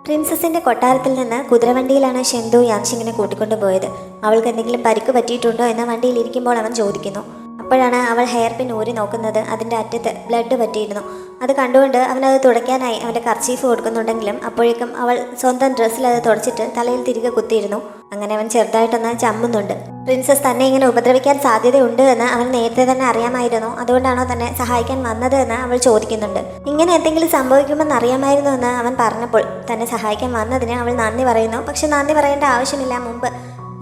പ്രിൻസസിന്റെ കൊട്ടാരത്തിൽ നിന്ന് കുതിരവണ്ടിയിലാണ് ഷെന്തു യാൻഷിങ്ങിനെ കൂട്ടിക്കൊണ്ടുപോയത്. അവൾക്ക് എന്തെങ്കിലും പരിക്ക് പറ്റിയിട്ടുണ്ടോ എന്ന് വണ്ടിയിൽ ഇരിക്കുമ്പോൾ അവൻ ചോദിക്കുന്നു. അപ്പോഴാണ് അവൾ ഹെയർ പിൻ ഊരി നോക്കുന്നത്. അതിൻ്റെ അറ്റത്ത് ബ്ലഡ് പറ്റിയിരുന്നു. അത് കണ്ടുകൊണ്ട് അവനത് തുടയ്ക്കാനായി അവൻ്റെ കർച്ചീഫ് കൊടുക്കുന്നുണ്ടെങ്കിലും അപ്പോഴേക്കും അവൾ സ്വന്തം ഡ്രസ്സിൽ അത് തുടച്ചിട്ട് തലയിൽ തിരികെ കുത്തിയിരുന്നു. അങ്ങനെ അവൻ ചെറുതായിട്ടൊന്ന് ചമ്മുന്നുണ്ട്. പ്രിൻസസ് തന്നെ ഇങ്ങനെ ഉപദ്രവിക്കാൻ സാധ്യതയുണ്ട് എന്ന് അവൻ നേരത്തെ തന്നെ അറിയാമായിരുന്നു. അതുകൊണ്ടാണോ തന്നെ സഹായിക്കാൻ വന്നത് എന്ന് അവൾ ചോദിക്കുന്നുണ്ട്. ഇങ്ങനെ എന്തെങ്കിലും സംഭവിക്കുമെന്ന് അറിയാമായിരുന്നു എന്ന് അവൻ പറഞ്ഞപ്പോൾ തന്നെ സഹായിക്കാൻ വന്നതിന് അവൾ നന്ദി പറയുന്നു. പക്ഷെ നന്ദി പറയേണ്ട ആവശ്യമില്ല. മുമ്പ്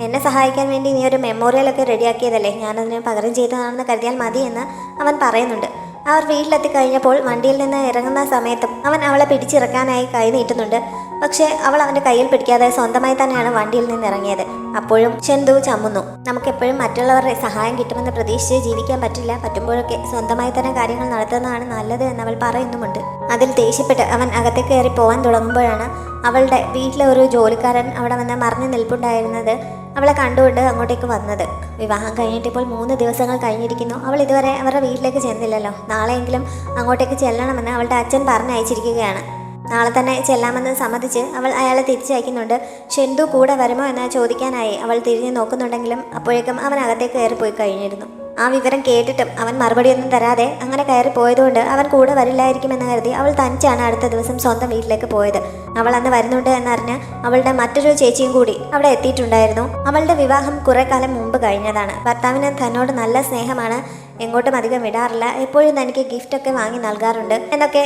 എന്നെ സഹായിക്കാൻ വേണ്ടി നീ ഒരു മെമ്മോറിയലൊക്കെ റെഡിയാക്കിയതല്ലേ, ഞാനതിന് പകരം ചെയ്തതാണെന്ന് കരുതിയാൽ മതി എന്ന് അവൻ പറയുന്നുണ്ട്. അവർ വീട്ടിലെത്തി കഴിഞ്ഞപ്പോൾ വണ്ടിയിൽ നിന്ന് ഇറങ്ങുന്ന സമയത്തും അവൻ അവളെ പിടിച്ചിറക്കാനായി കൈ നീട്ടുന്നുണ്ട്. പക്ഷേ അവൾ അവൻ്റെ കയ്യിൽ പിടിക്കാതെ സ്വന്തമായി തന്നെയാണ് വണ്ടിയിൽ നിന്ന് ഇറങ്ങിയത്. അപ്പോഴും ഷെന്തു ചമ്മുന്നു. നമുക്കെപ്പോഴും മറ്റുള്ളവരുടെ സഹായം കിട്ടുമെന്ന് പ്രതീക്ഷിച്ച് ജീവിക്കാൻ പറ്റില്ല. പറ്റുമ്പോഴൊക്കെ സ്വന്തമായി തന്നെ കാര്യങ്ങൾ നടത്തുന്നതാണ് നല്ലത് എന്ന് അവൾ പറയുന്നുമുണ്ട്. അതിൽ ദേഷ്യപ്പെട്ട് അവൻ അകത്തേക്ക് കയറി പോകാൻ തുടങ്ങുമ്പോഴാണ് അവളുടെ വീട്ടിലെ ഒരു ജോലിക്കാരൻ അവിടെ വന്ന് മറിഞ്ഞു നിൽപ്പുണ്ടായിരുന്നത് അവളെ കണ്ടുകൊണ്ട് അങ്ങോട്ടേക്ക് വന്നത്. വിവാഹം കഴിഞ്ഞിട്ട് ഇപ്പോൾ 3 ദിവസങ്ങൾ കഴിഞ്ഞിരിക്കുന്നു. അവൾ ഇതുവരെ അവരുടെ വീട്ടിലേക്ക് ചെന്നില്ലല്ലോ. നാളെയെങ്കിലും അങ്ങോട്ടേക്ക് ചെല്ലണമെന്ന് അവളുടെ അച്ഛൻ പറഞ്ഞയച്ചിരിക്കുകയാണ്. നാളെ തന്നെ ചെല്ലാമെന്ന് സമ്മതിച്ച് അവൾ അയാളെ തിരിച്ചയക്കുന്നുണ്ട്. ഷെന്തു കൂടെ വരുമോ എന്ന് ചോദിക്കാനായി അവൾ തിരിഞ്ഞു നോക്കുന്നുണ്ടെങ്കിലും അപ്പോഴേക്കും അവൻ അകത്തേക്ക് കയറിപ്പോയി കഴിഞ്ഞിരുന്നു. ആ വിവരം കേട്ടിട്ടും അവൻ മറുപടിയൊന്നും തരാതെ അങ്ങനെ കയറി പോയതുകൊണ്ട് അവൻ കൂടെ വരില്ലായിരിക്കുമെന്ന് കരുതി അവൾ തനിച്ചാണ് അടുത്ത ദിവസം സ്വന്തം വീട്ടിലേക്ക് പോയത്. അവൾ അന്ന് വരുന്നുണ്ട് എന്നറിഞ്ഞ് അവളുടെ മറ്റൊരു ചേച്ചിയും കൂടി അവിടെ എത്തിയിട്ടുണ്ടായിരുന്നു. അവളുടെ വിവാഹം കുറെ കാലം മുമ്പ് കഴിഞ്ഞതാണ്. ഭർത്താവിന് തന്നോട് നല്ല സ്നേഹമാണ്, എങ്ങോട്ടും അധികം വിടാറില്ല, എപ്പോഴും തനിക്ക് ഗിഫ്റ്റൊക്കെ വാങ്ങി നൽകാറുണ്ട് എന്നൊക്കെ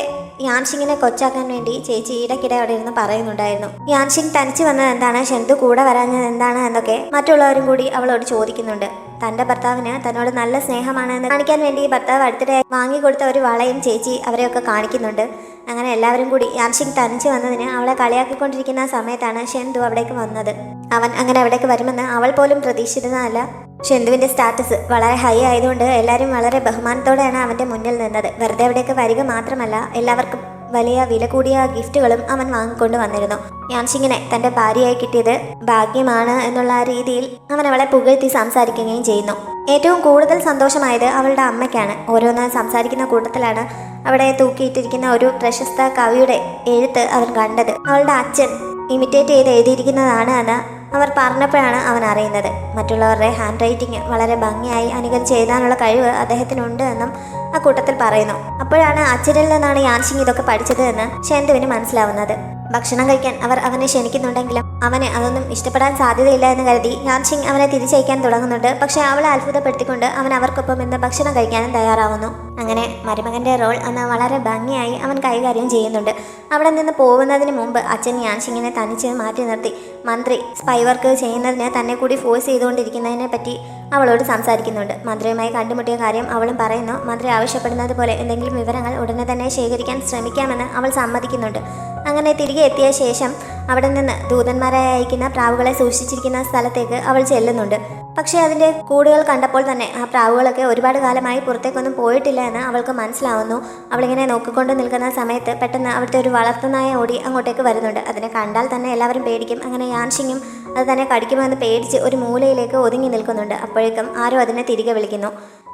യാൻഷിങ്ങിനെ കൊച്ചാക്കാൻ വേണ്ടി ചേച്ചി ഇടയ്ക്കിടെ അവിടെ ഇരുന്ന് പറയുന്നുണ്ടായിരുന്നു. യാൻഷിങ് തനിച്ച് വന്നത് എന്താണ്, ഷെന്തു കൂടെ വരാഞ്ഞത് എന്താണ് എന്നൊക്കെ മറ്റുള്ളവരും കൂടി അവളോട് ചോദിക്കുന്നുണ്ട്. തൻ്റെ ഭർത്താവിന് തന്നോട് നല്ല സ്നേഹമാണ് എന്ന് കാണിക്കാൻ വേണ്ടി ഭർത്താവ് അടുത്തിടെ വാങ്ങിക്കൊടുത്ത ഒരു വളയും ചേച്ചി അവരെയൊക്കെ കാണിക്കുന്നുണ്ട്. അങ്ങനെ എല്ലാവരും കൂടി യാൻഷിങ് തനിച്ച് വന്നതിന് അവളെ കളിയാക്കിക്കൊണ്ടിരിക്കുന്ന സമയത്താണ് ഷെന്തു അവിടേക്ക് വന്നത്. അവൻ അങ്ങനെ അവിടേക്ക് വരുമെന്ന് അവൾ പോലും പ്രതീക്ഷിച്ചിരുന്നതല്ല. ഷെന്തുവിൻ്റെ സ്റ്റാറ്റസ് വളരെ ഹൈ ആയതുകൊണ്ട് എല്ലാവരും വളരെ ബഹുമാനത്തോടെയാണ് അവൻ്റെ മുന്നിൽ നിന്നത്. വെറുതെ അവിടേക്ക് വരിക മാത്രമല്ല, എല്ലാവർക്കും വലിയ വില കൂടിയ ഗിഫ്റ്റുകളും അവൻ വാങ്ങിക്കൊണ്ട് വന്നിരുന്നു. യാൻഷിങ്ങിനെ തൻ്റെ ഭാര്യയായി കിട്ടിയത് ഭാഗ്യമാണ് എന്നുള്ള രീതിയിൽ അവൻ അവളെ പുകഴ്ത്തി സംസാരിക്കുകയും ചെയ്യുന്നു. ഏറ്റവും കൂടുതൽ സന്തോഷമായത് അവളുടെ അമ്മയ്ക്കാണ്. ഓരോന്ന് സംസാരിക്കുന്ന കൂട്ടത്തിലാണ് അവിടെ തൂക്കിയിട്ടിരിക്കുന്ന ഒരു പ്രശസ്ത കവിയുടെ എഴുത്ത് അവൻ കണ്ടത്. അവളുടെ അച്ഛൻ ഇമിറ്റേറ്റ് ചെയ്ത് എഴുതിയിരിക്കുന്നതാണ് എന്ന് അവർ പറഞ്ഞപ്പോഴാണ് അവൻ അറിയുന്നത്. മറ്റുള്ളവരുടെ ഹാൻഡ് റൈറ്റിംഗ് വളരെ ഭംഗിയായി അനുകരിച്ച് എഴുതാനുള്ള കഴിവ് അദ്ദേഹത്തിനുണ്ട് എന്നും ആ കൂട്ടത്തിൽ പറയുന്നു. അപ്പോഴാണ് അച്ഛനിൽ നിന്നാണ് യാൻഷിങ് ഇതൊക്കെ പഠിച്ചത് എന്ന് ഷെന്തുവിന് മനസ്സിലാവുന്നത്. ഭക്ഷണം കഴിക്കാൻ അവർ അവനെ ക്ഷണിക്കുന്നുണ്ടെങ്കിലും അവന് അതൊന്നും ഇഷ്ടപ്പെടാൻ സാധ്യതയില്ല എന്ന് കരുതി യാൻഷിങ് അവനെ തിരിച്ചയക്കാൻ തുടങ്ങുന്നുണ്ട്. പക്ഷെ അവളെ അത്ഭുതപ്പെടുത്തിക്കൊണ്ട് അവൻ അവർക്കൊപ്പം ഇന്ന് ഭക്ഷണം കഴിക്കാനും തയ്യാറാവുന്നു. അങ്ങനെ മരുമകൻ്റെ റോൾ അന്ന് വളരെ ഭംഗിയായി അവൻ കൈകാര്യം ചെയ്യുന്നുണ്ട്. അവിടെ നിന്ന് പോകുന്നതിന് മുമ്പ് അച്ഛൻ യാൻഷിങ്ങിനെ തനിച്ച് മാറ്റി നിർത്തി മന്ത്രി സ്പൈ വർക്ക് ചെയ്യുന്നതിന് തന്നെ കൂടി ഫോഴ്സ് ചെയ്തുകൊണ്ടിരിക്കുന്നതിനെ പറ്റി അവളോട് സംസാരിക്കുന്നുണ്ട്. മന്ത്രിയുമായി കണ്ടുമുട്ടിയ കാര്യം അവളും പറയുന്നു. മന്ത്രി ആവശ്യപ്പെടുന്നത് പോലെ എന്തെങ്കിലും വിവരങ്ങൾ ഉടനെ തന്നെ ശേഖരിക്കാൻ ശ്രമിക്കാമെന്ന് അവൾ സമ്മതിക്കുന്നുണ്ട്. അങ്ങനെ തിരികെ എത്തിയ ശേഷം അവിടെ നിന്ന് ദൂതന്മാരായി അയക്കുന്ന പ്രാവുകളെ സൂക്ഷിച്ചിരിക്കുന്ന സ്ഥലത്തേക്ക് അവൾ ചെല്ലുന്നുണ്ട്. പക്ഷേ അതിൻ്റെ കൂടുകൾ കണ്ടപ്പോൾ തന്നെ ആ പ്രാവുകളൊക്കെ ഒരുപാട് കാലമായി പുറത്തേക്കൊന്നും പോയിട്ടില്ല എന്ന് അവൾക്ക് മനസ്സിലാവുന്നു. അവളിങ്ങനെ നോക്കിക്കൊണ്ട് നിൽക്കുന്ന സമയത്ത് പെട്ടെന്ന് അവിടുത്തെ ഒരു വളർത്തുനായ ഓടി അങ്ങോട്ടേക്ക് വരുന്നുണ്ട്. അതിനെ കണ്ടാൽ തന്നെ എല്ലാവരും പേടിക്കും. അങ്ങനെ യാൻഷിങ്ങും അത് തന്നെ കടിക്കുമെന്ന് പേടിച്ച് ഒരു മൂലയിലേക്ക് ഒതുങ്ങി നിൽക്കുന്നുണ്ട്. അപ്പോഴേക്കും ആരോ അതിനെ തിരികെ വിളിക്കുന്നു.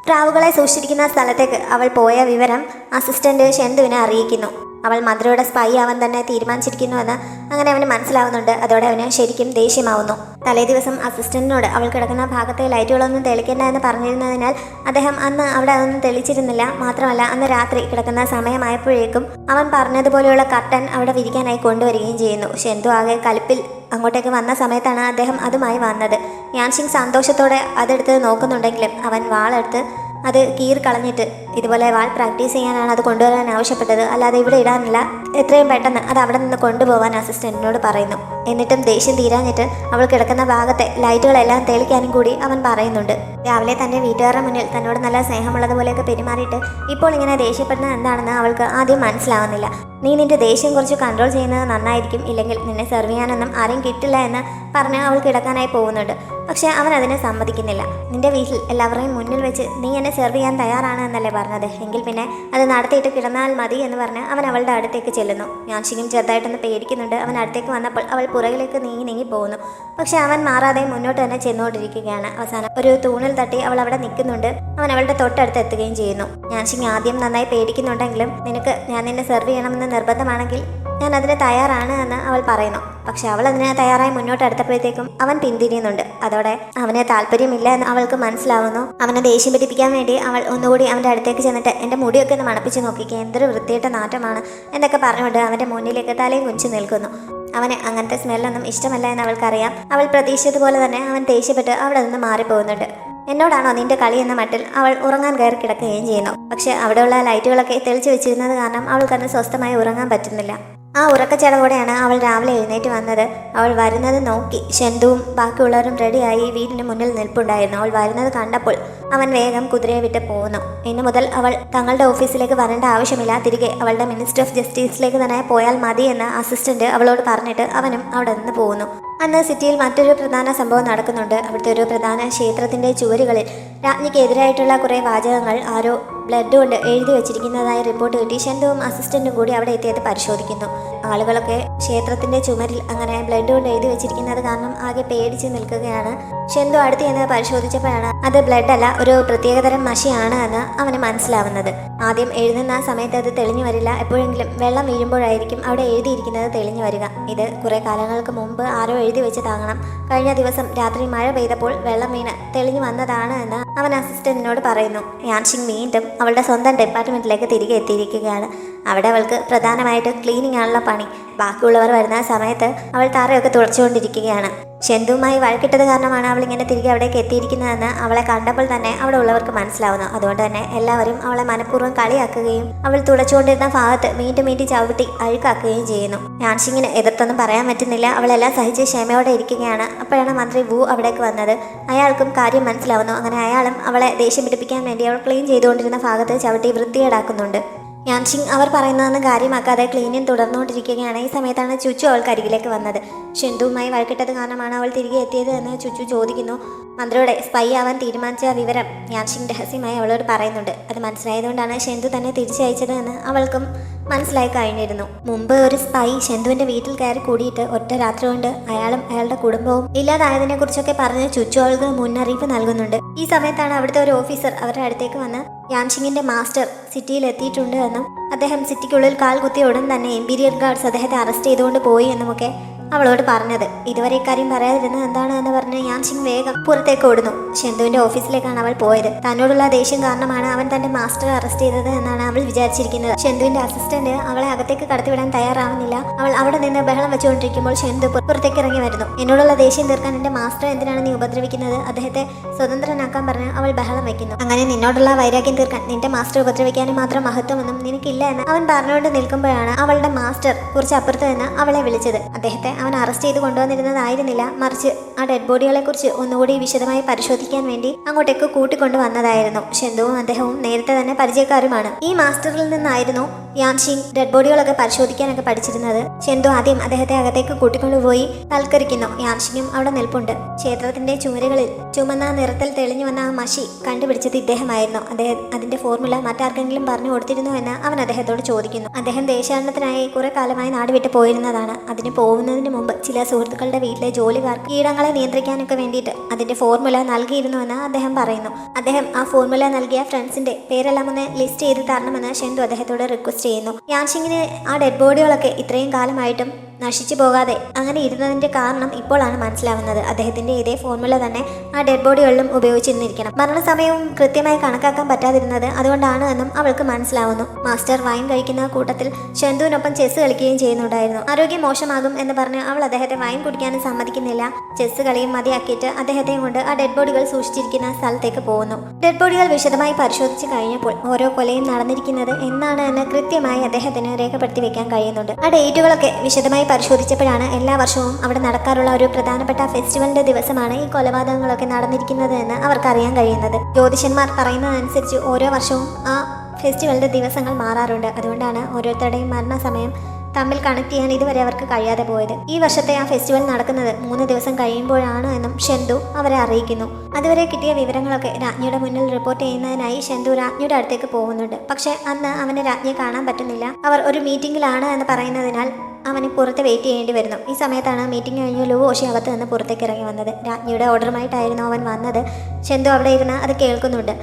പ്രാവുകളെ സൂക്ഷിച്ചിരിക്കുന്ന സ്ഥലത്തേക്ക് അവൾ പോയ വിവരം അസിസ്റ്റന്റ് ഷെന്തുവിനെ അറിയിക്കുന്നു. അവൾ മന്ത്രിയുടെ സ്പൈ ആവാൻ തന്നെ തീരുമാനിച്ചിരിക്കുന്നുവെന്ന് അങ്ങനെ അവന് മനസ്സിലാവുന്നുണ്ട്. അതോടെ അവന് ശരിക്കും ദേഷ്യമാവുന്നു. തലേ ദിവസം അസിസ്റ്റന്റിനോട് അവൾ കിടക്കുന്ന ഭാഗത്തെ ലൈറ്റുകളൊന്നും തെളിക്കേണ്ട എന്ന് പറഞ്ഞിരുന്നതിനാൽ അദ്ദേഹം അന്ന് അവിടെ അതൊന്നും തെളിച്ചിരുന്നില്ല. മാത്രമല്ല അന്ന് രാത്രി കിടക്കുന്ന സമയമായപ്പോഴേക്കും അവൻ പറഞ്ഞതുപോലെയുള്ള കർട്ടൻ അവിടെ വിരിക്കാനായി കൊണ്ടുവരികയും ചെയ്യുന്നു. ഷെന്തു ആകെ കലിപ്പിൽ അങ്ങോട്ടേക്ക് വന്ന സമയത്താണ് അദ്ദേഹം അതുമായി വന്നത്. യാൻഷിങ് സന്തോഷത്തോടെ അതെടുത്ത് നോക്കുന്നുണ്ടെങ്കിലും അവൻ വാളെടുത്ത് അത് കളഞ്ഞിട്ട് ഇതുപോലെ വാൾ പ്രാക്ടീസ് ചെയ്യാനാണ് അത് കൊണ്ടുവരാൻ ആവശ്യപ്പെട്ടത്, അല്ലാതെ ഇവിടെ ഇടാനില്ല, എത്രയും പെട്ടെന്ന് അത് അവിടെ നിന്ന് കൊണ്ടുപോകാൻ അസിസ്റ്റന്റിനോട് പറയുന്നു. എന്നിട്ടും ദേഷ്യം തീരാഞ്ഞിട്ട് അവൾ കിടക്കുന്ന ഭാഗത്തെ ലൈറ്റുകളെല്ലാം തെളിക്കാനും കൂടി അവൻ പറയുന്നുണ്ട്. രാവിലെ തൻ്റെ വീട്ടുകാരുടെ മുന്നിൽ തന്നോട് നല്ല സ്നേഹമുള്ളതുപോലെയൊക്കെ പെരുമാറിയിട്ട് ഇപ്പോൾ ഇങ്ങനെ ദേഷ്യപ്പെടുന്നത് എന്താണെന്ന് അവൾക്ക് ആദ്യം മനസ്സിലാവുന്നില്ല. നീ നിന്റെ ദേഷ്യം കുറച്ച് കൺട്രോൾ ചെയ്യുന്നത് നന്നായിരിക്കും, ഇല്ലെങ്കിൽ നിന്നെ സെർവ് ചെയ്യാനൊന്നും ആരെയും കിട്ടില്ല എന്ന് പറഞ്ഞ് അവൾ കിടക്കാനായി പോകുന്നുണ്ട്. പക്ഷെ അവൻ അതിനെ സമ്മതിക്കുന്നില്ല. നിന്റെ വീട്ടിൽ എല്ലാവരെയും മുന്നിൽ വെച്ച് നീ എന്നെ സെർവ് ചെയ്യാൻ തയ്യാറാണ് എന്നല്ലേ പറഞ്ഞത്, എങ്കിൽ പിന്നെ അത് നടത്തിയിട്ട് കിടന്നാൽ മതി എന്ന് പറഞ്ഞ് അവൻ അവളുടെ അടുത്തേക്ക് ചെല്ലുന്നു. യാൻഷിങ്ങും ചെറുതായിട്ടൊന്ന് പേടിക്കുന്നുണ്ട്. അവൻ അടുത്തേക്ക് വന്നപ്പോൾ അവൾ പുറകിലേക്ക് നീങ്ങി പോകുന്നു. പക്ഷെ അവൻ മാറാതെ മുന്നോട്ട് തന്നെ ചെന്നുകൊണ്ടിരിക്കുകയാണ്. അവസാനം ഒരു തൂണിൽ തട്ടി അവൾ അവിടെ നിൽക്കുന്നുണ്ട്. അവൻ അവളുടെ തൊട്ടടുത്ത് എത്തുകയും ചെയ്യുന്നു. യാൻഷിങ് ആദ്യം നന്നായി പേടിക്കുന്നുണ്ടെങ്കിലും നിനക്ക് ഞാൻ നിന്നെ സെർവ് ചെയ്യണമെന്ന് നിർബന്ധമാണെങ്കിൽ ഞാൻ അതിന് തയ്യാറാണ് എന്ന് അവൾ പറയുന്നു. പക്ഷെ അവൾ അതിന് തയ്യാറായി മുന്നോട്ടെടുത്തപ്പോഴത്തേക്കും അവൻ പിന്തിരിയുന്നുണ്ട്. അതോടെ അവന് താല്പര്യമില്ല എന്ന് അവൾക്ക് മനസ്സിലാവുന്നു. അവനെ ദേഷ്യം പിടിപ്പിക്കാൻ വേണ്ടി അവൾ ഒന്നുകൂടി അവൻ്റെ അടുത്തേക്ക് ചെന്നിട്ട് എൻ്റെ മുടിയൊക്കെ ഒന്ന് മണപ്പിച്ച് നോക്കിക്കുക, എന്തൊരു വൃത്തിയായിട്ട നാറ്റമാണ് എന്നൊക്കെ പറഞ്ഞുകൊണ്ട് അവൻ്റെ മുന്നിലേക്ക് തലയും കുഞ്ചു നിൽക്കുന്നു. അവന് അങ്ങനത്തെ സ്മെല്ലൊന്നും ഇഷ്ടമല്ല എന്ന് അവൾക്കറിയാം. അവൾ പ്രതീക്ഷിച്ചതുപോലെ തന്നെ അവൻ ദേഷ്യപ്പെട്ട് അവിടെ നിന്ന് മാറിപ്പോകുന്നുണ്ട്. എന്നോടാണോ നിന്റെ കളി എന്ന മട്ടിൽ അവൾ ഉറങ്ങാൻ കയറി കിടക്കുകയും ചെയ്യുന്നു. പക്ഷെ അവിടെയുള്ള ലൈറ്റുകളൊക്കെ തെളിച്ചു വെച്ചിരുന്നത് കാരണം അവൾക്കന്ന് സ്വസ്ഥമായി ഉറങ്ങാൻ പറ്റുന്നില്ല. ആ ഉറക്കച്ചടവോടെയാണ് അവൾ രാവിലെ എഴുന്നേറ്റ് വന്നത്. അവൾ വരുന്നത് നോക്കി ഷെന്തുവും ബാക്കിയുള്ളവരും റെഡിയായി വീടിന് മുന്നിൽ നിൽപ്പുണ്ടായിരുന്നു. അവൾ വരുന്നത് കണ്ടപ്പോൾ അവൻ വേഗം കുതിരയെ വിട്ട് പോകുന്നു. ഇന്നു മുതൽ അവൾ തങ്ങളുടെ ഓഫീസിലേക്ക് വരേണ്ട ആവശ്യമില്ല, തിരികെ അവളുടെ മിനിസ്റ്റർ ഓഫ് ജസ്റ്റിസിലേക്ക് തന്നെ പോയാൽ മതി എന്ന് അസിസ്റ്റന്റ് അവളോട് പറഞ്ഞിട്ട് അവനും അവിടെ നിന്ന് പോകുന്നു. അന്ന് സിറ്റിയിൽ മറ്റൊരു പ്രധാന സംഭവം നടക്കുന്നുണ്ട്. അവിടുത്തെ ഒരു പ്രധാന ക്ഷേത്രത്തിന്റെ ചുവരുകളിൽ രാജ്ഞിക്കെതിരായിട്ടുള്ള കുറേ വാചകങ്ങൾ ആരോ ബ്ലഡ് കൊണ്ട് എഴുതി വെച്ചിരിക്കുന്നതായി റിപ്പോർട്ട് കിട്ടി. ഷെന്തുവും അസിസ്റ്റന്റും കൂടി അവിടെ എത്തിയത് പരിശോധിക്കുന്നു. ആളുകളൊക്കെ ക്ഷേത്രത്തിന്റെ ചുമരിൽ അങ്ങനെ ബ്ലഡ് കൊണ്ട് എഴുതി വെച്ചിരിക്കുന്നത് കാരണം ആകെ പേടിച്ച് നിൽക്കുകയാണ്. ഷെന്തു അടുത്ത് ചെന്ന് പരിശോധിച്ചപ്പോഴാണ് അത് ബ്ലഡ് അല്ല, ഒരു പ്രത്യേകതരം മഷിയാണ് എന്ന് അവന് മനസ്സിലാവുന്നത്. ആദ്യം എഴുതുന്ന സമയത്ത് അത് തെളിഞ്ഞു വരില്ല, എപ്പോഴെങ്കിലും വെള്ളം വീഴുമ്പോഴായിരിക്കും അവിടെ എഴുതിയിരിക്കുന്നത് തെളിഞ്ഞു വരിക. ഇത് കുറെ കാലങ്ങൾക്ക് മുമ്പ് ആരോ എഴുതി വെച്ചതാകണം. കഴിഞ്ഞ ദിവസം രാത്രി മഴ പെയ്തപ്പോൾ വെള്ളം വീണ് തെളിഞ്ഞു വന്നതാണ് എന്ന് അവൻ അസിസ്റ്റന്റിനോട് പറയുന്നു. യാൻഷിങ് വീണ്ടും അവളുടെ സ്വന്തം ഡിപ്പാർട്ട്മെന്റിലേക്ക് തിരികെ എത്തിയിരിക്കുകയാണ്. അവിടെ അവൾക്ക് പ്രധാനമായിട്ട് ക്ലീനിങ് ആണുള്ള പണി. ബാക്കിയുള്ളവർ വരുന്ന സമയത്ത് അവൾ തറയൊക്കെ തുടച്ചുകൊണ്ടിരിക്കുകയാണ്. ഷെന്തുവുമായി വഴക്കിട്ടത് കാരണമാണ് അവൾ ഇങ്ങനെ തിരികെ അവിടേക്ക് എത്തിയിരിക്കുന്നതെന്ന് അവളെ കണ്ടപ്പോൾ തന്നെ അവിടെ ഉള്ളവർക്ക് മനസ്സിലാവുന്നു. അതുകൊണ്ട് തന്നെ എല്ലാവരും അവളെ മനഃപൂർവ്വം കളിയാക്കുകയും അവൾ തുടച്ചുകൊണ്ടിരുന്ന ഭാഗത്ത് വീണ്ടും ചവിട്ടി അഴുക്കാക്കുകയും ചെയ്യുന്നു. യാൻഷിങ്ങിന് എതിർത്തൊന്നും പറയാൻ പറ്റുന്നില്ല. അവളെല്ലാം സഹിച്ച് ക്ഷമയോടെ ഇരിക്കുകയാണ്. അപ്പോഴാണ് മന്ത്രി വു അവിടേക്ക് വന്നത്. അയാൾക്കും കാര്യം മനസ്സിലാവുന്നു. അങ്ങനെ അയാളും അവളെ ദേഷ്യം പിടിപ്പിക്കാൻ വേണ്ടി അവൾ ക്ലീൻ ചെയ്തുകൊണ്ടിരുന്ന ഭാഗത്ത് ചവിട്ടി വൃത്തികേടാക്കുന്നുണ്ട്. യാൻഷിങ് അവർ പറയുന്നതെന്ന് കാര്യമാക്കാതെ ക്ലീനിങ് തുടർന്നുകൊണ്ടിരിക്കുകയാണ്. ഈ സമയത്താണ് ചുച്ചു അവൾക്ക് അരികിലേക്ക് വന്നത്. ഷെന്തുവുമായി വഴക്കിട്ടത് കാരണമാണ് അവൾ തിരികെ എത്തിയത് എന്ന് ചുച്ചു ചോദിക്കുന്നു. മന്ത്രിയുടെ സ്പൈ ആവാൻ തീരുമാനിച്ച വിവരം യാൻഷിങ് രഹസ്യമായി അവളോട് പറയുന്നുണ്ട്. അത് മനസ്സിലായതുകൊണ്ടാണ് ഷെന്തു തന്നെ തിരിച്ചയച്ചത് എന്ന് അവൾക്കും മനസ്സിലായി കഴിഞ്ഞിരുന്നു. മുമ്പ് ഒരു സ്പൈ ഷെന്തുവിന്റെ വീട്ടിൽ കയറി കൂടിയിട്ട് ഒറ്റ രാത്രി കൊണ്ട് അയാളും അയാളുടെ കുടുംബവും ഇല്ലാതായതിനെ കുറിച്ചൊക്കെ പറഞ്ഞ് ചുച്ചു അവൾക്ക് മുന്നറിയിപ്പ് നൽകുന്നുണ്ട്. ഈ സമയത്താണ് അവിടുത്തെ ഒരു ഓഫീസർ അവരുടെ അടുത്തേക്ക് വന്ന് യാൻഷിങ്ങിന്റെ മാസ്റ്റർ സിറ്റിയിൽ എത്തിയിട്ടുണ്ട് എന്നും അദ്ദേഹം സിറ്റിക്കുള്ളിൽ കാൽ കുത്തിയ ഉടൻ തന്നെ ഇമ്പീരിയൽ ഗാർഡ്സ് അദ്ദേഹത്തെ അറസ്റ്റ് ചെയ്തുകൊണ്ട് പോയി എന്നുമൊക്കെ അവളോട് പറഞ്ഞത്. ഇതുവരെ ഇക്കാര്യം പറയാതിരുന്നത് എന്താണ് എന്ന് പറഞ്ഞ് യാൻഷിങ് വേഗം പുറത്തേക്ക് ഓടുന്നു. ഷെന്തുവിന്റെ ഓഫീസിലേക്കാണ് അവൾ പോയത്. തന്നോടുള്ള ദേഷ്യം കാരണമാണ് അവൻ തന്റെ മാസ്റ്ററെ അറസ്റ്റ് ചെയ്തത് എന്നാണ് അവൾ വിചാരിച്ചിരിക്കുന്നത്. ഷെന്തുവിന്റെ അസിസ്റ്റന്റ് അവളെ അകത്തേക്ക് കടത്തിവിടാൻ തയ്യാറാവുന്നില്ല. അവൾ അവിടെ നിന്ന് ബഹളം വെച്ചുകൊണ്ടിരിക്കുമ്പോൾ ഷെന്തു പുറത്തേക്ക് ഇറങ്ങി വരുന്നു. എന്നോടുള്ള ദേഷ്യം തീർക്കാൻ എന്റെ മാസ്റ്റർ എന്തിനാണ് നീ ഉപദ്രവിക്കുന്നത്? അദ്ദേഹത്തെ സ്വതന്ത്രനാക്കാൻ പറഞ്ഞ് അവൾ ബഹളം വയ്ക്കുന്നു. അങ്ങനെ നിന്നോടുള്ള വൈരാഗ്യം തീർക്കാൻ നിന്റെ മാസ്റ്റർ ഉപദ്രവിക്കാനും മാത്രം മഹത്വമൊന്നും നിനക്കില്ല എന്ന് അവൻ പറഞ്ഞുകൊണ്ട് നിൽക്കുമ്പോഴാണ് അവളുടെ മാസ്റ്റർ കുറച്ച് അപ്പുറത്ത് നിന്ന് അവളെ വിളിച്ചത്. അദ്ദേഹത്തെ അവൻ അറസ്റ്റ് ചെയ്ത് കൊണ്ടുവന്നിരുന്നതായിരുന്നില്ല, മറിച്ച് ആ ഡെഡ് ബോഡികളെ കുറിച്ച് ഒന്നുകൂടി വിശദമായി പരിശോധിക്കാൻ വേണ്ടി അങ്ങോട്ടേക്ക് കൂട്ടിക്കൊണ്ടു വന്നതായിരുന്നു. ഷെന്തുവും അദ്ദേഹവും നേരത്തെ തന്നെ പരിചയക്കാരുമാണ്. ഈ മാസ്റ്ററിൽ നിന്നായിരുന്നു യാൻഷിങ് ഡെഡ് ബോഡികളൊക്കെ പരിശോധിക്കാനൊക്കെ പഠിച്ചിരുന്നത്. ഷെന്തു ആദ്യം അദ്ദേഹത്തെ അകത്തേക്ക് കൂട്ടിക്കൊണ്ടുപോയി തൽക്കരിക്കുന്നു. യാൻഷിങ്ങും അവിടെ നിൽപ്പുണ്ട്. ക്ഷേത്രത്തിന്റെ ചുമരുകളിൽ ചുമന്ന നിറത്തിൽ തെളിഞ്ഞു വന്ന ആ മഷി കണ്ടുപിടിച്ചത് ഇദ്ദേഹമായിരുന്നു. അദ്ദേഹം അതിന്റെ ഫോർമുല മറ്റാർക്കെങ്കിലും പറഞ്ഞു കൊടുത്തിരുന്നു എന്ന് അവൻ അദ്ദേഹത്തോട് ചോദിക്കുന്നു. അദ്ദേഹം ദേശാടനത്തിനായി കുറെ കാലമായി നാട് വിട്ട് പോയിരുന്നതാണ്. അതിന് പോകുന്നതിന് മുമ്പ് ചില സുഹൃത്തുക്കളുടെ വീട്ടിലെ ജോലിക്കാർക്ക് കീടങ്ങളെ നിയന്ത്രിക്കാനൊക്കെ വേണ്ടിയിട്ട് അതിന്റെ ഫോർമുല നൽകിയിരുന്നുവെന്ന് അദ്ദേഹം പറയുന്നു. അദ്ദേഹം ആ ഫോർമുല നൽകിയ ഫ്രണ്ട്സിന്റെ പേരെല്ലാം ഒന്ന് ലിസ്റ്റ് ചെയ്ത് തരണമെന്ന് ഷെന്തു അദ്ദേഹത്തോട് റിക്വസ്റ്റ് ചെയ്യുന്നു. യാൻഷിങ്ങിന് ആ ഡെഡ് ബോഡികളൊക്കെ ഇത്രയും കാലമായിട്ടും നശിച്ചു പോകാതെ അങ്ങനെ ഇരുന്നതിന്റെ കാരണം ഇപ്പോഴാണ് മനസ്സിലാവുന്നത്. അദ്ദേഹത്തിന്റെ ഇതേ ഫോർമുല തന്നെ ആ ഡെഡ് ബോഡികളിലും ഉപയോഗിച്ചിരുന്നിരിക്കണം. മരണസമയവും കൃത്യമായി കണക്കാക്കാൻ പറ്റാതിരുന്നത് അതുകൊണ്ടാണ് എന്നും അവൾക്ക് മനസ്സിലാവുന്നു. മാസ്റ്റർ വൈൻ കഴിക്കുന്ന കൂട്ടത്തിൽ ഷെന്തുവിനൊപ്പം ചെസ് കളിക്കുകയും ചെയ്യുന്നുണ്ടായിരുന്നു. ആരോഗ്യം മോശമാകും എന്ന് പറഞ്ഞ് അവൾ അദ്ദേഹത്തെ വൈൻ കുടിക്കാനും സമ്മതിക്കുന്നില്ല. ചെസ് കളിയും മതിയാക്കിയിട്ട് അദ്ദേഹത്തെയും കൊണ്ട് ആ ഡെഡ് ബോഡികൾ സൂക്ഷിച്ചിരിക്കുന്ന സ്ഥലത്തേക്ക് പോകുന്നു. ഡെഡ് ബോഡികൾ വിശദമായി പരിശോധിച്ച് കഴിഞ്ഞപ്പോൾ ഓരോ കൊലയും നടന്നിരിക്കുന്നത് എന്നാണ് എന്ന് കൃത്യമായി അദ്ദേഹത്തിന് രേഖപ്പെടുത്തി വെക്കാൻ കഴിയുന്നുണ്ട്. ആ ഡേറ്റുകളൊക്കെ വിശദമായി പരിശോധിച്ചപ്പോഴാണ് എല്ലാ വർഷവും അവിടെ നടക്കാറുള്ള ഒരു പ്രധാനപ്പെട്ട ഫെസ്റ്റിവലിന്റെ ദിവസമാണ് ഈ കൊലപാതകങ്ങളൊക്കെ നടന്നിരിക്കുന്നത് എന്ന് അവർക്കറിയാൻ കഴിയുന്നത്. ജ്യോതിഷന്മാർ പറയുന്നതനുസരിച്ച് ഓരോ വർഷവും ആ ഫെസ്റ്റിവലിന്റെ ദിവസങ്ങൾ മാറാറുണ്ട്. അതുകൊണ്ടാണ് ഓരോരുത്തരുടെയും മരണസമയം തമ്മിൽ കണക്ട് ചെയ്യാൻ ഇതുവരെ അവർക്ക് കഴിയാതെ പോയത്. ഈ വർഷത്തെ ആ ഫെസ്റ്റിവൽ നടക്കുന്നത് 3 ദിവസം കഴിയുമ്പോഴാണ് എന്നും ഷെന്തു അവരെ അറിയിക്കുന്നു. അതുവരെ കിട്ടിയ വിവരങ്ങളൊക്കെ രാജ്ഞിയുടെ മുന്നിൽ റിപ്പോർട്ട് ചെയ്യുന്നതിനായി ഷെന്തു രാജ്ഞിയുടെ അടുത്തേക്ക് പോകുന്നുണ്ട്. പക്ഷെ അന്ന് അവന് രാജ്ഞിയെ കാണാൻ പറ്റുന്നില്ല. അവർ ഒരു മീറ്റിംഗിലാണ് എന്ന് പറയുന്നതിനാൽ അവന് പുറത്ത് വെയിറ്റ് ചെയ്യേണ്ടി വരുന്നു. ഈ സമയത്താണ് മീറ്റിംഗ് കഴിഞ്ഞ് ലൂവോഷി അകത്ത് നിന്ന് പുറത്തേക്ക് ഇറങ്ങി വന്നത്. രാജ്ഞിയുടെ ഓർഡറുമായിട്ടായിരുന്നു അവൻ വന്നത്. ഷെന്തു അവിടെ ഇരുന്ന് അത് കേൾക്കുന്നുണ്ട്.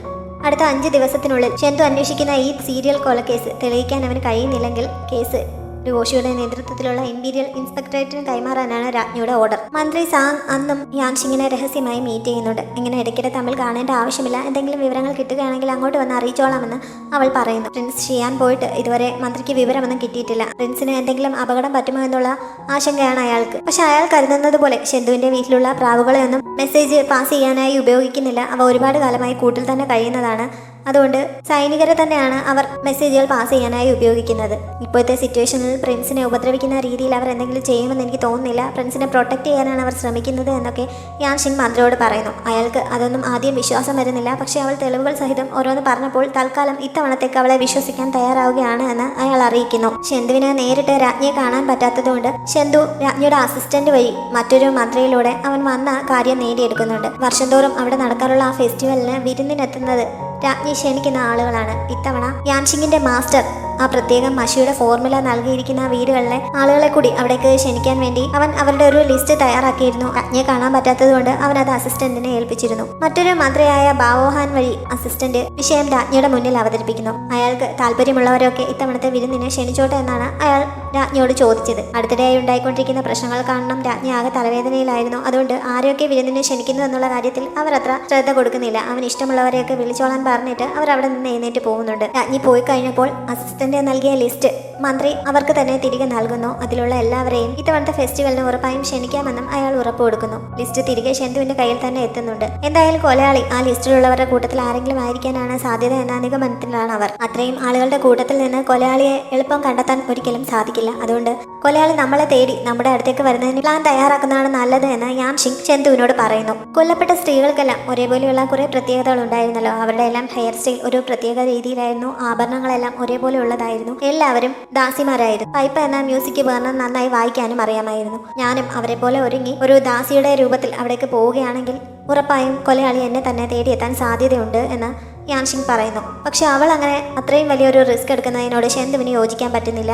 അടുത്ത 5 ദിവസത്തിനുള്ളിൽ ഷെന്തു അന്വേഷിക്കുന്ന ഈ സീരിയൽ കൊലക്കേസ് തെളിയിക്കാൻ അവന് കഴിയുന്നില്ലെങ്കിൽ കേസ് ലുവോഷിയുടെ നേതൃത്വത്തിലുള്ള ഇമ്പീരിയൽ ഇൻസ്പെക്ടറേറ്റിന് കൈമാറാനാണ് രാജ്ഞിയുടെ ഓർഡർ. മന്ത്രി സാങ് അന്നും യാൻഷിങ്ങിനെ രഹസ്യമായി മീറ്റ് ചെയ്യുന്നുണ്ട്. ഇങ്ങനെ ഇടയ്ക്കിടെ തമ്മിൽ കാണേണ്ട ആവശ്യമില്ല, എന്തെങ്കിലും വിവരങ്ങൾ കിട്ടുകയാണെങ്കിൽ അങ്ങോട്ട് വന്ന് അറിയിച്ചോളാമെന്ന് അവൾ പറയുന്നു. പ്രിൻസ് ഷിയാൻ പോയിട്ട് ഇതുവരെ മന്ത്രിക്ക് വിവരമൊന്നും കിട്ടിയിട്ടില്ല. പ്രിൻസിന് എന്തെങ്കിലും അപകടം പറ്റുമോ എന്നുള്ള ആശങ്കയാണ് അയാൾക്ക്. പക്ഷെ അയാൾ കരുതുന്നത് പോലെ ഷെന്തുവിന്റെ വീട്ടിലുള്ള പ്രാവുകളെ ഒന്നും മെസ്സേജ് പാസ് ചെയ്യാനായി ഉപയോഗിക്കുന്നില്ല. അവ ഒരുപാട് കാലമായി കൂട്ടിൽ തന്നെ കഴിയുന്നതാണ്. അതുകൊണ്ട് സൈനികരെ തന്നെയാണ് അവർ മെസ്സേജുകൾ പാസ് ചെയ്യാനായി ഉപയോഗിക്കുന്നത്. ഇപ്പോഴത്തെ സിറ്റുവേഷനിൽ പ്രിൻസിനെ ഉപദ്രവിക്കുന്ന രീതിയിൽ അവർ എന്തെങ്കിലും ചെയ്യുമെന്ന് എനിക്ക് തോന്നുന്നില്ല. പ്രിൻസിനെ പ്രൊട്ടക്ട് ചെയ്യാനാണ് അവർ ശ്രമിക്കുന്നത് എന്നൊക്കെ യാൻഷിങ് മന്ത്രിയോട് പറയുന്നു. അയാൾക്ക് അതൊന്നും ആദ്യം വിശ്വാസം വരുന്നില്ല. പക്ഷേ അവൾ തെളിവുകൾ സഹിതം ഓരോന്ന് പറഞ്ഞപ്പോൾ തൽക്കാലം ഇത്തവണത്തേക്ക് അവളെ വിശ്വസിക്കാൻ തയ്യാറാവുകയാണ് എന്ന് അയാൾ അറിയിക്കുന്നു. ഷെന്തുവിന് നേരിട്ട് രാജ്ഞിയെ കാണാൻ പറ്റാത്തതുകൊണ്ട് ഷെന്തു രാജ്ഞിയുടെ അസിസ്റ്റന്റ് വഴി മറ്റൊരു മന്ത്രിയിലൂടെ അവൻ വന്ന കാര്യം നേടിയെടുക്കുന്നുണ്ട്. വർഷം തോറും അവിടെ നടക്കാറുള്ള ആ ഫെസ്റ്റിവലിന് വിരുന്നിനെത്തുന്നത് രാജ്ഞി ക്ഷണിക്കുന്ന ആളുകളാണ്. ഇത്തവണ യാൻഷിങ്ങിന്റെ മാസ്റ്റർ ആ പ്രത്യേകം മഷിയുടെ ഫോർമുല നൽകിയിരിക്കുന്ന വീടുകളിലെ ആളുകളെ കൂടി അവിടേക്ക് ക്ഷണിക്കാൻ വേണ്ടി അവൻ അവരുടെ ഒരു ലിസ്റ്റ് തയ്യാറാക്കിയിരുന്നു. രാജ്ഞിയെ കാണാൻ പറ്റാത്തതുകൊണ്ട് അവൻ അത് അസിസ്റ്റന്റിനെ ഏൽപ്പിച്ചിരുന്നു. മറ്റൊരു മന്ത്രിയായ ബാവോഹാൻ വഴി അസിസ്റ്റന്റ് വിഷയം രാജ്ഞിയുടെ മുന്നിൽ അവതരിപ്പിക്കുന്നു. അയാൾക്ക് താല്പര്യമുള്ളവരൊക്കെ ഇത്തവണത്തെ വിരുന്നിനെ ക്ഷണിച്ചോട്ടെ എന്നാണ് അയാൾ രാജ്ഞിയോട് ചോദിച്ചത്. അടുത്തിടെയായി ഉണ്ടായിക്കൊണ്ടിരിക്കുന്ന പ്രശ്നങ്ങൾ കാരണം രാജ്ഞി ആകെ തലവേദനയിലായിരുന്നു. അതുകൊണ്ട് ആരെയൊക്കെ വിരുന്നിനെ ക്ഷണിക്കുന്നു എന്നുള്ള കാര്യത്തിൽ അവർ അത്ര ശ്രദ്ധ കൊടുക്കുന്നില്ല. അവൻ ഇഷ്ടമുള്ളവരെയൊക്കെ വിളിച്ചോളാൻ പറഞ്ഞിട്ട് അവർ അവിടെ നിന്ന് എഴുന്നേറ്റ് പോകുന്നുണ്ട്. രാജ്ഞി പോയി കഴിഞ്ഞപ്പോൾ അസിസ്റ്റന്റ് നൽകിയ ലിസ്റ്റ് മന്ത്രി അവർക്ക് തന്നെ തിരികെ നൽകുന്നു. അതിലുള്ള എല്ലാവരെയും ഇത്തവണത്തെ ഫെസ്റ്റിവലിന് ഉറപ്പായും ക്ഷണിക്കാമെന്നും അയാൾ ഉറപ്പ് കൊടുക്കുന്നു. ലിസ്റ്റ് തിരികെ ഷെന്തുവിന്റെ കയ്യിൽ തന്നെ എത്തുന്നുണ്ട്. എന്തായാലും കൊലയാളി ആ ലിസ്റ്റിലുള്ളവരുടെ കൂട്ടത്തിൽ ആരെങ്കിലും ആയിരിക്കാനാണ് സാധ്യത എന്ന നിഗമനത്തിലാണ് അവർ. അത്രയും ആളുകളുടെ കൂട്ടത്തിൽ നിന്ന് കൊലയാളിയെ എളുപ്പം കണ്ടെത്താൻ ഒരിക്കലും സാധിക്കില്ല. അതുകൊണ്ട് കൊലയാളി നമ്മളെ തേടി നമ്മുടെ അടുത്തേക്ക് വരുന്നതിന് പ്ലാൻ തയ്യാറാക്കുന്നതാണ് നല്ലത് എന്ന് യാൻഷിങ് ഷെന്തുവിനോട് പറയുന്നു. കൊല്ലപ്പെട്ട സ്ത്രീകൾക്കെല്ലാം ഒരേപോലെയുള്ള കുറെ പ്രത്യേകതകൾ ഉണ്ടായിരുന്നല്ലോ. അവരുടെ എല്ലാം ഹെയർ സ്റ്റൈൽ ഒരു പ്രത്യേക രീതിയിലായിരുന്നു. ആഭരണങ്ങളെല്ലാം ഒരേപോലെ ഉള്ളതായിരുന്നു. എല്ലാവരും ദാസിമാരായിരുന്നു. പൈപ്പ എന്ന മ്യൂസിക് വർണ്ണം നന്നായി വായിക്കാനും അറിയാമായിരുന്നു. ഞാനും അവരെ പോലെ ഒരുങ്ങി ഒരു ദാസിയുടെ രൂപത്തിൽ അവിടേക്ക് പോവുകയാണെങ്കിൽ ഉറപ്പായും കൊലയാളി എന്നെ തന്നെ തേടിയെത്താൻ സാധ്യതയുണ്ട് എന്ന് യാൻഷിങ് പറയുന്നു. പക്ഷെ അവൾ അങ്ങനെ അത്രയും വലിയൊരു റിസ്ക് എടുക്കുന്നതിനോട് ഷെന്തുവിന് യോജിക്കാൻ പറ്റുന്നില്ല.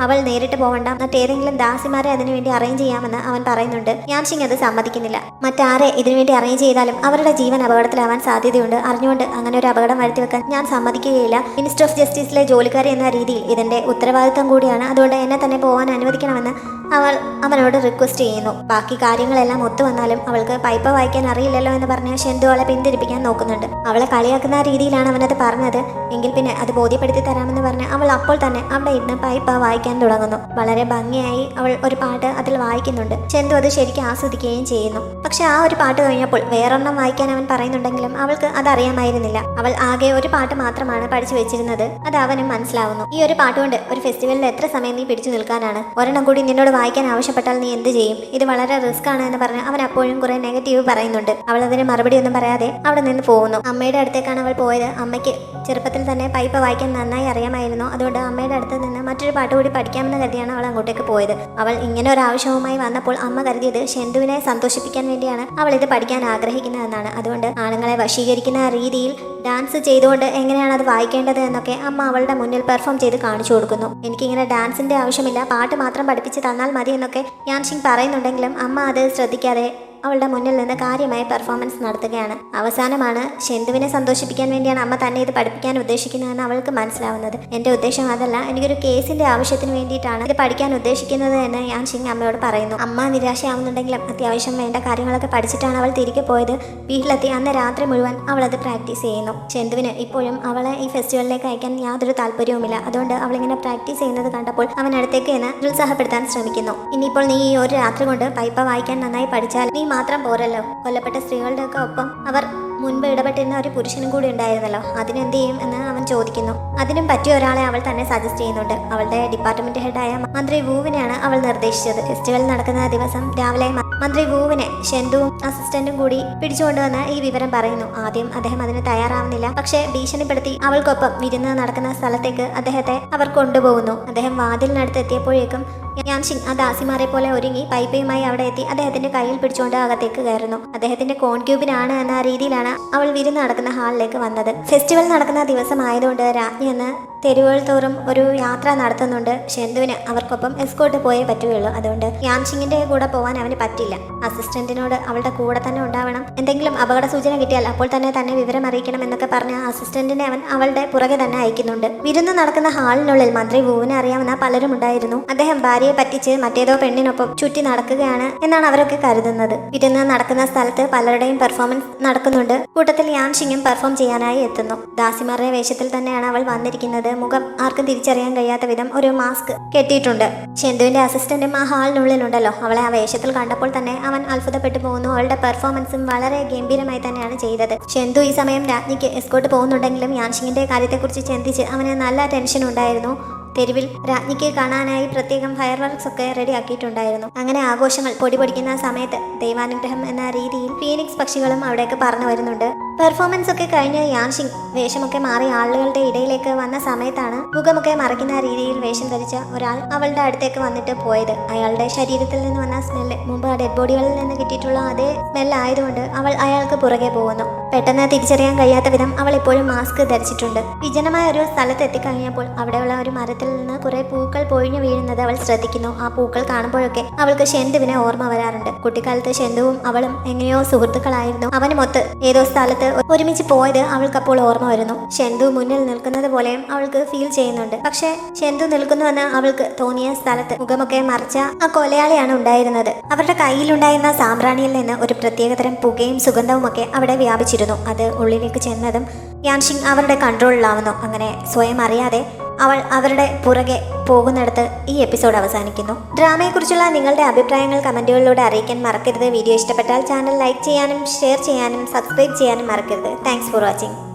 അവൾ നേരിട്ട് പോകണ്ട, മറ്റേതെങ്കിലും ദാസിമാരെ അതിനുവേണ്ടി അറേഞ്ച് ചെയ്യാമെന്ന് അവൻ പറയുന്നുണ്ട്. യാൻഷിങ് അത് സമ്മതിക്കുന്നില്ല. മറ്റാരെ ഇതിനുവേണ്ടി അറേഞ്ച് ചെയ്താലും അവരുടെ ജീവൻ അപകടത്തിലാവാൻ സാധ്യതയുണ്ട്. അറിഞ്ഞുകൊണ്ട് അങ്ങനെ ഒരു അപകടം വരുത്തി വെക്കാൻ ഞാൻ സമ്മതിക്കുകയില്ല. മിനിസ്റ്റർ ഓഫ് ജസ്റ്റിസിലെ ജോലിക്കാരി എന്ന രീതിയിൽ ഇതിന്റെ ഉത്തരവാദിത്തം കൂടിയാണ്. അതുകൊണ്ട് എന്നെ തന്നെ പോകാൻ അനുവദിക്കണമെന്ന് അവൾ അവനോട് റിക്വസ്റ്റ് ചെയ്യുന്നു. ബാക്കി കാര്യങ്ങളെല്ലാം ഒത്തുവന്നാലും അവൾക്ക് പൈപ്പ വായിക്കാൻ അറിയില്ലല്ലോ എന്ന് പറഞ്ഞ് ഷെന്തു അവളെ പിന്തിരിപ്പിക്കാൻ നോക്കുന്നുണ്ട്. അവളെ കളിയാക്കുന്ന രീതിയിലാണ് അവനത് പറഞ്ഞത്. എങ്കിൽ പിന്നെ അത് ബോധ്യപ്പെടുത്തി തരാമെന്ന് പറഞ്ഞ് അവൾ അപ്പോൾ തന്നെ അവിടെ ഇരുന്ന് പൈപ്പ വായിക്കാൻ തുടങ്ങുന്നു. വളരെ ഭംഗിയായി അവൾ ഒരു പാട്ട് അതിൽ വായിക്കുന്നുണ്ട്. ഷെന്തു അത് ശരിക്കും ആസ്വദിക്കുകയും ചെയ്യുന്നു. പക്ഷെ ആ ഒരു പാട്ട് കഴിഞ്ഞപ്പോൾ വേറൊരെണ്ണം വായിക്കാൻ അവൻ പറയുന്നുണ്ടെങ്കിലും അവൾക്ക് അത് അറിയാമായിരുന്നില്ല. അവൾ ആകെ ഒരു പാട്ട് മാത്രമാണ് പഠിച്ചു വെച്ചിരുന്നത്. അത് അവനും മനസ്സിലാവുന്നു. ഈ ഒരു പാട്ടുകൊണ്ട് ഒരു ഫെസ്റ്റിവലിൽ എത്ര സമയം നീ പിടിച്ചു നിൽക്കാനാണ്? ഒരെണ്ണം കൂടി നിന്നോട് വായിക്കാൻ ആവശ്യപ്പെട്ടാൽ നീ എന്ത് ചെയ്യും? ഇത് വളരെ റിസ്ക് ആണ് എന്ന് പറഞ്ഞ് അവൻ അപ്പോഴും കുറെ നെഗറ്റീവ് പറയുന്നുണ്ട്. അവൾ അതിന് മറുപടി ഒന്നും പറയാതെ അവിടെ നിന്ന് പോകുന്നു. അമ്മയുടെ അടുത്തേക്കാണ് അവൾ പോയത്. അമ്മയ്ക്ക് ചെറുപ്പത്തിൽ തന്നെ പൈപ്പ വായിക്കാൻ നന്നായി അറിയാമായിരുന്നു. അതുകൊണ്ട് അമ്മയുടെ അടുത്ത് നിന്ന് മറ്റൊരു പാട്ട് കൂടി പഠിക്കാമെന്ന് കരുതിയാണ് അവൾ അങ്ങോട്ടേക്ക് പോയത്. അവൾ ഇങ്ങനെ ഒരു ആവശ്യവുമായി വന്നപ്പോൾ അമ്മ കരുതിയത് ഷെന്തുവിനെ സന്തോഷിപ്പിക്കാൻ വേണ്ടിയാണ് അവൾ ഇത് പഠിക്കാൻ ആഗ്രഹിക്കുന്നതെന്നാണ്. അതുകൊണ്ട് ആണുങ്ങളെ വശീകരിക്കുന്ന രീതിയിൽ ഡാൻസ് ചെയ്തുകൊണ്ട് എങ്ങനെയാണ് അത് വായിക്കേണ്ടത് എന്നൊക്കെ അമ്മ അവളുടെ മുന്നിൽ പെർഫോം ചെയ്ത് കാണിച്ചു കൊടുക്കുന്നു. എനിക്കിങ്ങനെ ഡാൻസിന്റെ ആവശ്യമില്ല, പാട്ട് മാത്രം പഠിപ്പിച്ച് തന്നാൽ മതി എന്നൊക്കെ യാൻഷിങ് പറയുന്നുണ്ടെങ്കിലും അമ്മ അത് ശ്രദ്ധിക്കാതെ അവളുടെ മുന്നിൽ നിന്ന് കാര്യമായ പെർഫോമൻസ് നടത്തുകയാണ്. അവസാനമാണ് ഷെന്തുവിനെ സന്തോഷിപ്പിക്കാൻ വേണ്ടിയാണ് അമ്മ തന്നെ ഇത് പഠിപ്പിക്കാൻ ഉദ്ദേശിക്കുന്നതെന്ന് അവൾക്ക് മനസ്സിലാവുന്നത്. എൻ്റെ ഉദ്ദേശം അതല്ല, എനിക്കൊരു കേസിന്റെ ആവശ്യത്തിന് വേണ്ടിയിട്ടാണ് ഇത് പഠിക്കാൻ ഉദ്ദേശിക്കുന്നത് എന്ന് യാൻഷിങ് അമ്മയോട് പറയുന്നു. അമ്മ നിരാശയാവുന്നുണ്ടെങ്കിലും അത്യാവശ്യം വേണ്ട കാര്യങ്ങളൊക്കെ പഠിച്ചിട്ടാണ് അവൾ തിരികെ പോയത്. വീട്ടിലെത്തി അന്ന് രാത്രി മുഴുവൻ അവൾ അത് പ്രാക്ടീസ് ചെയ്യുന്നു. ഷെന്തുവിന് ഇപ്പോഴും അവളെ ഈ ഫെസ്റ്റിവലിലേക്ക് അയക്കാൻ യാതൊരു താല്പര്യവുമില്ല. അതുകൊണ്ട് അവളിങ്ങനെ പ്രാക്ടീസ് ചെയ്യുന്നത് കണ്ടപ്പോൾ അവൻ അടുത്തേക്ക് എന്ന് നിരുത്സാഹപ്പെടുത്താൻ ശ്രമിക്കുന്നു. ഇനിയിപ്പോൾ നീ ഈ ഒരു രാത്രി കൊണ്ട് പൈപ്പ വായിക്കാൻ നന്നായി പഠിച്ചാൽ നീ മാത്രം പോരല്ലോ, കൊല്ലപ്പെട്ട സ്ത്രീകളുടെ ഒക്കെ ഒപ്പം അവർ മുൻപ് ഇടപെട്ടിരുന്ന ഒരു പുരുഷനും കൂടി ഉണ്ടായിരുന്നല്ലോ, അതിനെന്ത് ചെയ്യും എന്ന് അവൻ ചോദിക്കുന്നു. അതിനും പറ്റിയ ഒരാളെ അവൾ തന്നെ സജസ്റ്റ് ചെയ്യുന്നുണ്ട്. അവളുടെ ഡിപ്പാർട്ട്മെന്റ് ഹെഡായ മന്ത്രി വൂവിനെയാണ് അവൾ നിർദ്ദേശിച്ചത്. ഫെസ്റ്റിവൽ നടക്കുന്ന ദിവസം രാവിലെ മന്ത്രി വൂവിനെ ഷെന്തുവും അസിസ്റ്റന്റും കൂടി പിടിച്ചുകൊണ്ടുവന്ന് ഈ വിവരം പറയുന്നു. ആദ്യം അദ്ദേഹം അതിന് തയ്യാറാവുന്നില്ല. പക്ഷേ ഭീഷണിപ്പെടുത്തി അവൾക്കൊപ്പം വിരുന്ന് നടക്കുന്ന സ്ഥലത്തേക്ക് അദ്ദേഹത്തെ അവർ കൊണ്ടുപോകുന്നു. അദ്ദേഹം വാതിലിനടുത്ത് എത്തിയപ്പോഴേക്കും യാൻഷിങ് ആ ദാസിമാരെ പോലെ ഒരുങ്ങി പൈപ്പയുമായി അവിടെ എത്തി അദ്ദേഹത്തിന്റെ കയ്യിൽ പിടിച്ചുകൊണ്ട് അകത്തേക്ക് കയറുന്നു. അദ്ദേഹത്തിന്റെ കോൺക്യൂബിനാണ് എന്ന രീതിയിലാണ് അവൾ വിരുന്ന് നടക്കുന്ന ഹാളിലേക്ക് വന്നത്. ഫെസ്റ്റിവൽ നടക്കുന്ന ദിവസമായതുകൊണ്ട് രാജ്ഞി എന്ന് തെരുവുകൾ തോറും ഒരു യാത്ര നടത്തുന്നുണ്ട്. ഷെന്തുവിന് അവർക്കൊപ്പം എസ്കോർട്ട് പോയേ പറ്റുകയുള്ളൂ. അതുകൊണ്ട് യാൻഷിങ്ങിന്റെ കൂടെ പോകാൻ അവന് പറ്റില്ല. അസിസ്റ്റന്റിനോട് അവളുടെ കൂടെ തന്നെ ഉണ്ടാവണം, എന്തെങ്കിലും അപകട സൂചന കിട്ടിയാൽ അപ്പോൾ തന്നെ വിവരം അറിയിക്കണം എന്നൊക്കെ പറഞ്ഞ അസിസ്റ്റന്റിനെ അവൻ അവളുടെ പുറകെ തന്നെ അയക്കുന്നുണ്ട്. വിരുന്ന് നടക്കുന്ന ഹാളിനുള്ളിൽ മന്ത്രി വുവിനെ അറിയാവുന്ന പലരും ഉണ്ടായിരുന്നു. അദ്ദേഹം ഭാര്യയെ പറ്റിച്ച് മറ്റേതോ പെണ്ണിനൊപ്പം ചുറ്റി നടക്കുകയാണ് എന്നാണ് അവരൊക്കെ കരുതുന്നത്. വിരുന്ന് നടക്കുന്ന സ്ഥലത്ത് പലരുടെയും പെർഫോമൻസ് നടക്കുന്നുണ്ട്. കൂട്ടത്തിൽ യാൻഷിങ്ങും പെർഫോം ചെയ്യാനായി എത്തുന്നു. ദാസിമാരുടെ വേഷത്തിൽ തന്നെയാണ് അവൾ വന്നിരിക്കുന്നത്. മുഖം ആർക്കും തിരിച്ചറിയാൻ കഴിയാത്ത വിധം ഒരു മാസ്ക് കെട്ടിയിട്ടുണ്ട്. ഷെന്തുവിന്റെ അസിസ്റ്റന്റും ആ ഹാളിനുള്ളിലുണ്ടല്ലോ. അവളെ ആ വേഷത്തിൽ കണ്ടപ്പോൾ തന്നെ അവൻ അത്ഭുതപ്പെട്ടു പോകുന്നു. അവളുടെ പെർഫോമൻസും വളരെ ഗംഭീരമായി തന്നെയാണ് ചെയ്തത്. ഷെന്തു ഈ സമയം രാജ്ഞിക്ക് എസ്കോർട്ട് പോകുന്നുണ്ടെങ്കിലും യാൻഷിങ്ങിന്റെ കാര്യത്തെക്കുറിച്ച് ചിന്തിച്ച് അവന് നല്ല ടെൻഷൻ ഉണ്ടായിരുന്നു. തെരുവിൽ രാജ്ഞിക്ക് കാണാനായി പ്രത്യേകം ഫയർ വർക്ക്സ് ഒക്കെ റെഡിയാക്കിയിട്ടുണ്ടായിരുന്നു. അങ്ങനെ ആഘോഷങ്ങൾ പൊടിപൊടിക്കുന്ന സമയത്ത് ദൈവാനുഗ്രഹം എന്ന രീതിയിൽ ഫീനിക്സ് പക്ഷികളും അവിടേക്ക് പറന്നു വരുന്നുണ്ട്. പെർഫോമൻസ് ഒക്കെ കഴിഞ്ഞ് യാൻഷിങ് വേഷമൊക്കെ മാറി ആളുകളുടെ ഇടയിലേക്ക് വന്ന സമയത്താണ് മുഖമൊക്കെ മറയ്ക്കുന്ന രീതിയിൽ വേഷം ധരിച്ച ഒരാൾ അവളുടെ അടുത്തേക്ക് വന്നിട്ട് പോയത്. അയാളുടെ ശരീരത്തിൽ നിന്ന് വന്ന സ്മെല്ല് മുമ്പ് ആ ഡെഡ് ബോഡികളിൽ നിന്ന് കിട്ടിയിട്ടുള്ള അതേ സ്മെല്ലായതുകൊണ്ട് അവൾ അയാൾക്ക് പുറകെ പോകുന്നു. പെട്ടെന്ന് തിരിച്ചറിയാൻ കഴിയാത്ത വിധം അവൾ ഇപ്പോഴും മാസ്ക് ധരിച്ചിട്ടുണ്ട്. വിജനമായ ഒരു സ്ഥലത്ത് എത്തിക്കഴിഞ്ഞപ്പോൾ അവിടെയുള്ള ഒരു മരത്തിൽ നിന്ന് കുറെ പൂക്കൾ പൊഴിഞ്ഞു വീഴുന്നത് അവൾ ശ്രദ്ധിക്കുന്നു. ആ പൂക്കൾ കാണുമ്പോഴൊക്കെ അവൾക്ക് ഷെന്തുവിനെ ഓർമ്മ വരാറുണ്ട്. കുട്ടിക്കാലത്ത് ഷെന്തുവും അവളും എങ്ങനെയോ സുഹൃത്തുക്കളായിരുന്നു. അവനുമൊത്ത് ഏതോ സ്ഥലത്ത് ഒരുമിച്ച് പോയത് അവൾക്കപ്പോൾ ഓർമ്മ വരുന്നു. ഷെന്തു മുന്നിൽ നിൽക്കുന്നത് പോലെയും അവൾക്ക് ഫീൽ ചെയ്യുന്നുണ്ട്. പക്ഷെ ഷെന്തു നിൽക്കുന്നുവെന്ന് അവൾക്ക് തോന്നിയ സ്ഥലത്ത് മുഖമൊക്കെ മറിച്ച ആ കൊലയാളിയാണ് ഉണ്ടായിരുന്നത്. അവരുടെ കയ്യിലുണ്ടായിരുന്ന സാമ്പ്രാണിയിൽ നിന്ന് ഒരു പ്രത്യേകതരം പുകയും സുഗന്ധവും ഒക്കെ അവിടെ വ്യാപിച്ചിരുന്നു. അത് ഉള്ളിലേക്ക് ചെന്നതും യാൻഷിങ് അവരുടെ കൺട്രോളിലാവുന്നു. അങ്ങനെ സ്വയം അറിയാതെ അവൾ അവരുടെ പുറകെ പോകുന്നിടത്ത് ഈ എപ്പിസോഡ് അവസാനിക്കുന്നു. ഡ്രാമയെക്കുറിച്ചുള്ള നിങ്ങളുടെ അഭിപ്രായങ്ങൾ കമന്റുകളിലൂടെ അറിയിക്കാൻ മറക്കരുത്. വീഡിയോ ഇഷ്ടപ്പെട്ടാൽ ചാനൽ ലൈക്ക് ചെയ്യാനും ഷെയർ ചെയ്യാനും സബ്സ്ക്രൈബ് ചെയ്യാനും മറക്കരുത്. Thanks for watching.